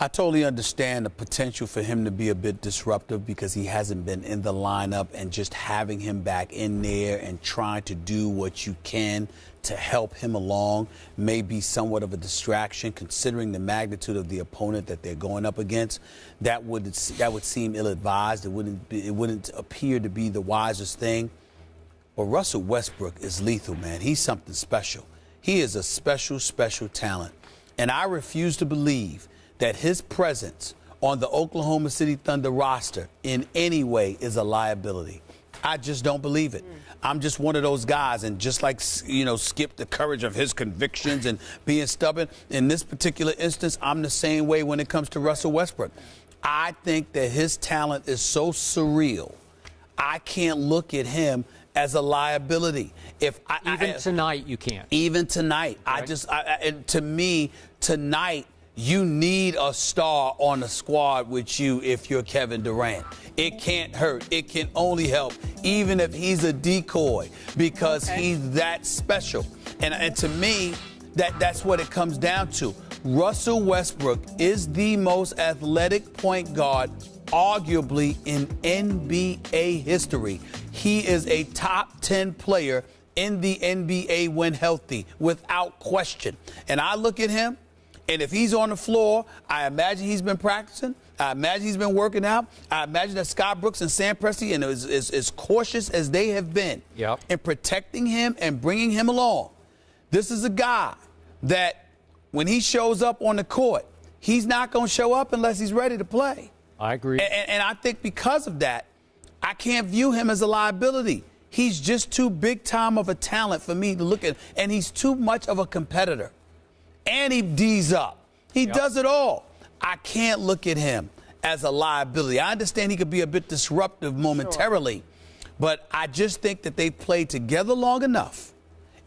I totally understand the potential for him to be a bit disruptive because he hasn't been in the lineup, and just having him back in there and trying to do what you can to help him along may be somewhat of a distraction considering the magnitude of the opponent that they're going up against. That would seem ill-advised. It wouldn't appear to be the wisest thing. But Russell Westbrook is lethal, man. He's something special. He is a special, special talent. And I refuse to believe that his presence on the Oklahoma City Thunder roster in any way is a liability. I just don't believe it. I'm just one of those guys, and just like, Skip, the courage of his convictions and being stubborn, in this particular instance, I'm the same way when it comes to Russell Westbrook. I think that his talent is so surreal, I can't look at him as a liability. Even tonight, you can't. Even tonight. Right. And to me, tonight, you need a star on the squad with you if you're Kevin Durant. It can't hurt. It can only help, even if he's a decoy, because he's that special. And to me, that's what it comes down to. Russell Westbrook is the most athletic point guard, arguably, in NBA history. He is a top 10 player in the NBA when healthy, without question. And I look at him, and if he's on the floor, I imagine he's been practicing. I imagine he's been working out. I imagine that Scott Brooks and Sam Presti, and as cautious as they have been in protecting him and bringing him along. This is a guy that when he shows up on the court, he's not going to show up unless he's ready to play. I agree. And I think because of that, I can't view him as a liability. He's just too big time of a talent for me to look at, and he's too much of a competitor. And he D's up. He does it all. I can't look at him as a liability. I understand he could be a bit disruptive momentarily, but I just think that they've played together long enough,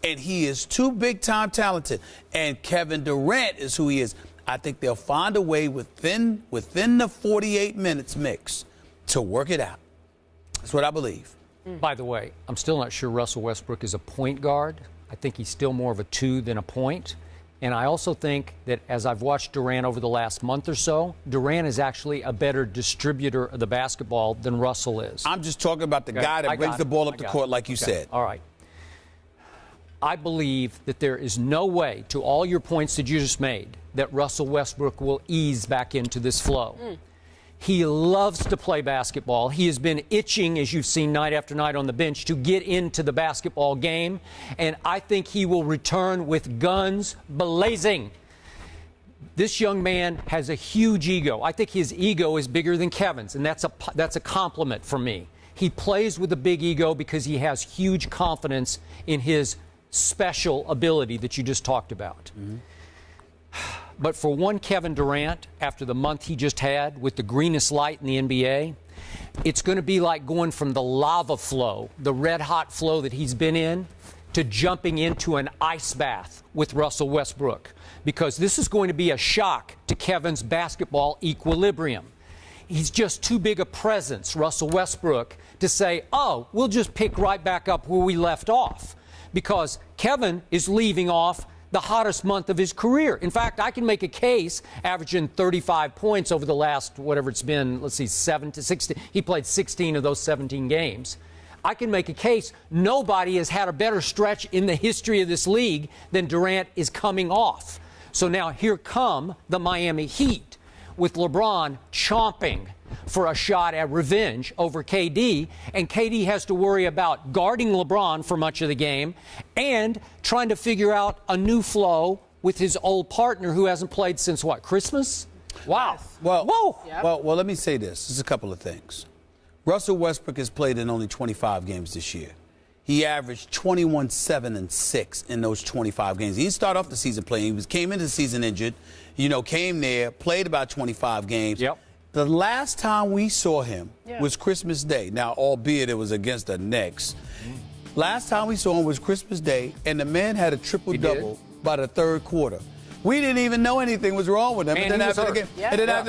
and he is too big-time talented, and Kevin Durant is who he is. I think they'll find a way within the 48 minutes mix to work it out. That's what I believe. By the way, I'm still not sure Russell Westbrook is a point guard. I think he's still more of a two than a point. And I also think that as I've watched Durant over the last month or so, Durant is actually a better distributor of the basketball than Russell is. I'm just talking about the guy that brings the ball up the court, like you said. All right. I believe that there is no way, to all your points that you just made, that Russell Westbrook will ease back into this flow. He loves to play basketball. He has been itching, as you've seen night after night on the bench, to get into the basketball game. And I think he will return with guns blazing. This young man has a huge ego. I think his ego is bigger than Kevin's, and that's a compliment for me. He plays with a big ego because he has huge confidence in his special ability that you just talked about. But for one Kevin Durant, after the month he just had with the greenest light in the NBA, it's going to be like going from the lava flow, the red-hot flow that he's been in, to jumping into an ice bath with Russell Westbrook, because this is going to be a shock to Kevin's basketball equilibrium. He's just too big a presence, Russell Westbrook, to say, oh, we'll just pick right back up where we left off, because Kevin is leaving off the hottest month of his career. In fact, I can make a case, averaging 35 points over the last, whatever it's been, let's see, 7 to 16. He played 16 of those 17 games. I can make a case nobody has had a better stretch in the history of this league than Durant is coming off. So now here come the Miami Heat with LeBron chomping for a shot at revenge over KD, and KD has to worry about guarding LeBron for much of the game and trying to figure out a new flow with his old partner who hasn't played since, what, Christmas? Wow. Well, let me say this. There's a couple of things. Russell Westbrook has played in only 25 games this year. He averaged 21, 7, and 6 in those 25 games. He didn't start off the season playing. He came into the season injured, came there, played about 25 games. The last time we saw him was Christmas Day. Now, albeit it was against the Knicks. Last time we saw him was Christmas Day, and the man had a triple-double by the third quarter. We didn't even know anything was wrong with him. And then after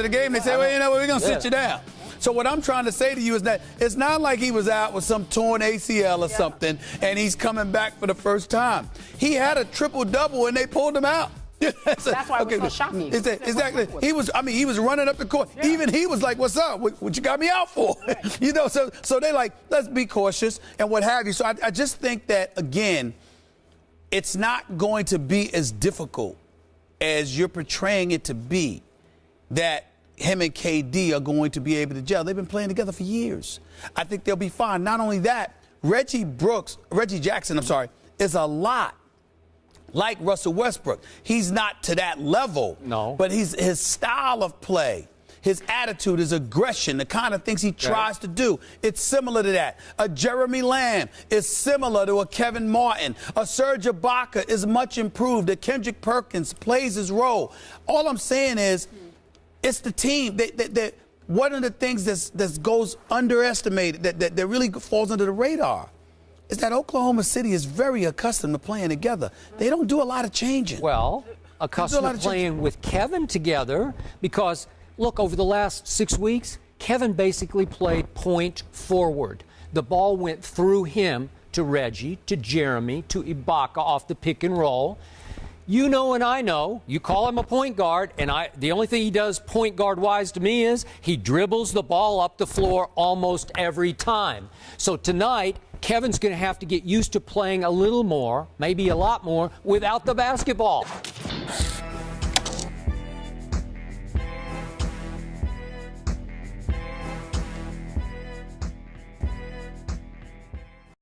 the game, they said, well, you know what, we're going to sit you down. So what I'm trying to say to you is that it's not like he was out with some torn ACL or something, and he's coming back for the first time. He had a triple-double, and they pulled him out. That's why it was so shocking. Exactly. He was running up the court. Yeah. Even he was like, "What's up? What you got me out for?" Right. You know. So they like, let's be cautious and what have you. So I just think that again, it's not going to be as difficult as you're portraying it to be. That him and KD are going to be able to gel. They've been playing together for years. I think they'll be fine. Not only that, Reggie Jackson, is a lot like Russell Westbrook. He's not to that level. No. But his style of play, his attitude, his aggression, the kind of things he tries to do, it's similar to that. A Jeremy Lamb is similar to a Kevin Martin. A Serge Ibaka is much improved. A Kendrick Perkins plays his role. All I'm saying is, it's the team. One of the things that goes underestimated, that really falls under the radar, is that Oklahoma City is very accustomed to playing together. They don't do a lot of changing. Well, accustomed to playing with Kevin together because, look, over the last 6 weeks, Kevin basically played point forward. The ball went through him to Reggie, to Jeremy, to Ibaka off the pick and roll. You know and I know, you call him a point guard, and the only thing he does point guard-wise to me is he dribbles the ball up the floor almost every time. So tonight, Kevin's going to have to get used to playing a little more, maybe a lot more, without the basketball.